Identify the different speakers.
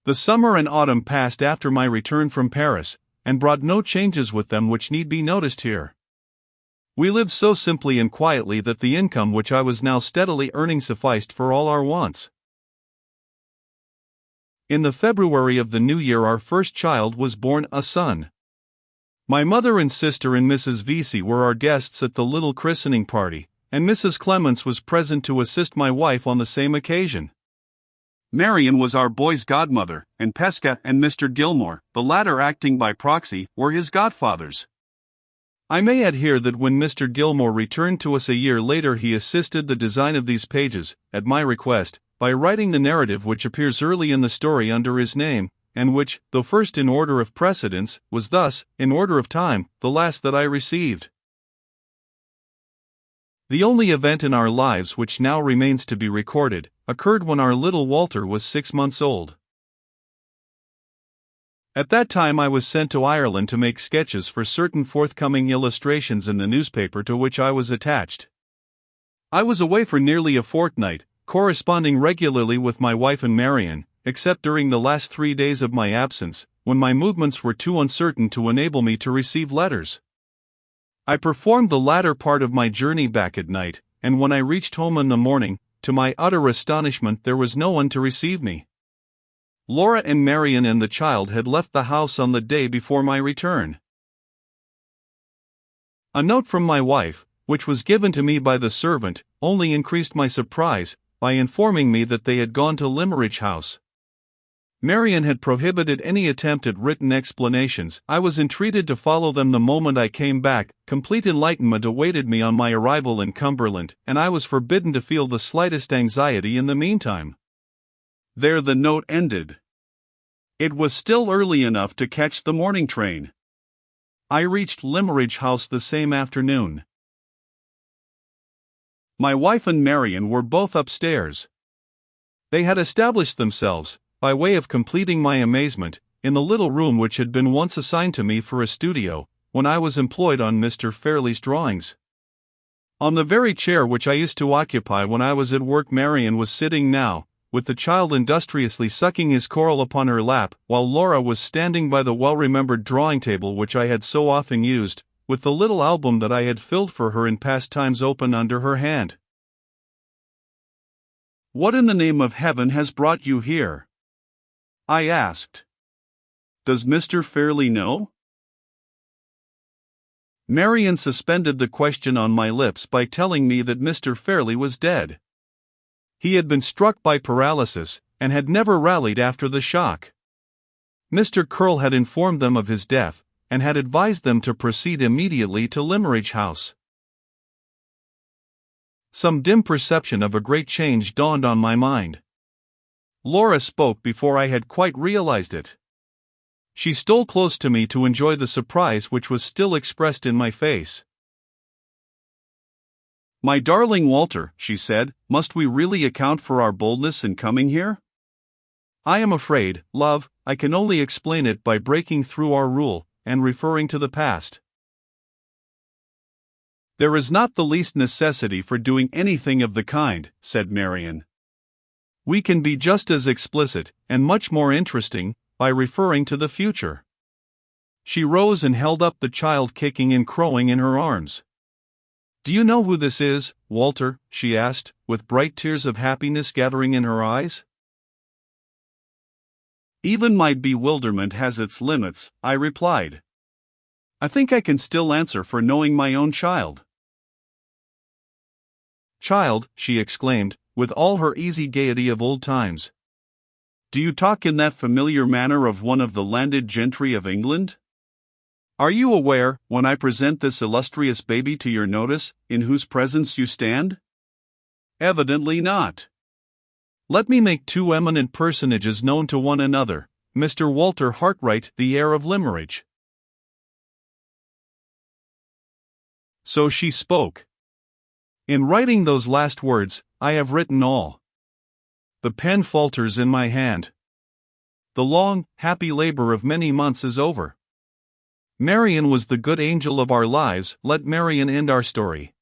Speaker 1: The summer and autumn passed after my return from Paris, and brought no changes with them which need be noticed here. We lived so simply and quietly that the income which I was now steadily earning sufficed for all our wants. In the February of the new year our first child was born, a son. My mother and sister and Mrs. Vesey were our guests at the little christening party, and Mrs. Clements was present to assist my wife on the same occasion. Marion was our boy's godmother, and Pesca and Mr. Gilmore, the latter acting by proxy, were his godfathers. I may add here that when Mr. Gilmore returned to us a year later he assisted the design of these pages, at my request, by writing the narrative which appears early in the story under his name, and which, though first in order of precedence, was thus, in order of time, the last that I received. The only event in our lives which now remains to be recorded, occurred when our little Walter was 6 months old. At that time I was sent to Ireland to make sketches for certain forthcoming illustrations in the newspaper to which I was attached. I was away for nearly a fortnight, corresponding regularly with my wife and Marion, except during the last 3 days of my absence, when my movements were too uncertain to enable me to receive letters. I performed the latter part of my journey back at night, and when I reached home in the morning, to my utter astonishment there was no one to receive me. Laura and Marion and the child had left the house on the day before my return. A note from my wife, which was given to me by the servant, only increased my surprise, by informing me that they had gone to Limmeridge House. Marion had prohibited any attempt at written explanations. I was entreated to follow them the moment I came back. Complete enlightenment awaited me on my arrival in Cumberland, and I was forbidden to feel the slightest anxiety in the meantime. There the note ended. It was still early enough to catch the morning train. I reached Limmeridge House the same afternoon. My wife and Marion were both upstairs. They had established themselves, by way of completing my amazement, in the little room which had been once assigned to me for a studio, when I was employed on Mr. Fairley's drawings. On the very chair which I used to occupy when I was at work Marion was sitting now, with the child industriously sucking his coral upon her lap, while Laura was standing by the well-remembered drawing table which I had so often used, with the little album that I had filled for her in past times open under her hand. "What in the name of heaven has brought you here?" I asked. "Does Mr. Fairley know?" Marion suspended the question on my lips by telling me that Mr. Fairley was dead. He had been struck by paralysis, and had never rallied after the shock. Mr. Curl had informed them of his death, and had advised them to proceed immediately to Limmeridge House. Some dim perception of a great change dawned on my mind. Laura spoke before I had quite realized it. She stole close to me to enjoy the surprise which was still expressed in my face. "My darling Walter," she said, "must we really account for our boldness in coming here? I am afraid, love, I can only explain it by breaking through our rule, and referring to the past. There is not the least necessity for doing anything of the kind," said Marion. "We can be just as explicit, and much more interesting, by referring to the future." She rose and held up the child kicking and crowing in her arms. "Do you know who this is, Walter?" she asked, with bright tears of happiness gathering in her eyes. "Even my bewilderment has its limits," I replied. "I think I can still answer for knowing my own child." "Child," she exclaimed, with all her easy gaiety of old times. "Do you talk in that familiar manner of one of the landed gentry of England? Are you aware, when I present this illustrious baby to your notice, in whose presence you stand? Evidently not. Let me make two eminent personages known to one another, Mr. Walter Hartwright, the heir of Limmeridge." So she spoke. In writing those last words, I have written all. The pen falters in my hand. The long, happy labor of many months is over. Marion was the good angel of our lives. Let Marion end our story.